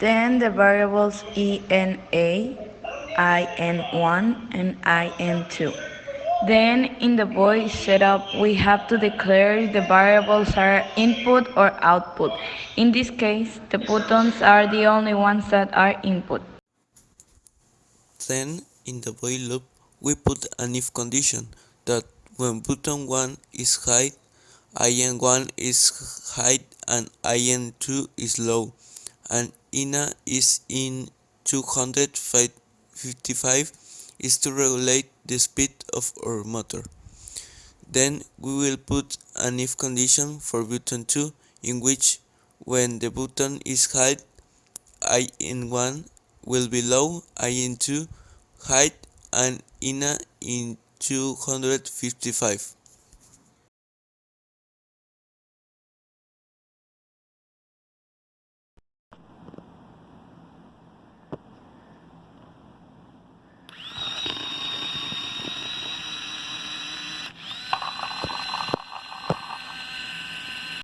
Then the variables ENA, IN1, and IN2. Then in the voice setup, we have to declare if the variables are input or output. In this case, the buttons are the only ones that are input. Then, in the while loop, we put an if condition that when button 1 is high, IN1 is high and IN2 is low, and INA is in 255 is to regulate the speed of our motor. Then we will put an if condition for button 2 in which when the button is high, IN1 will be low, IN2 high, and INA in 255.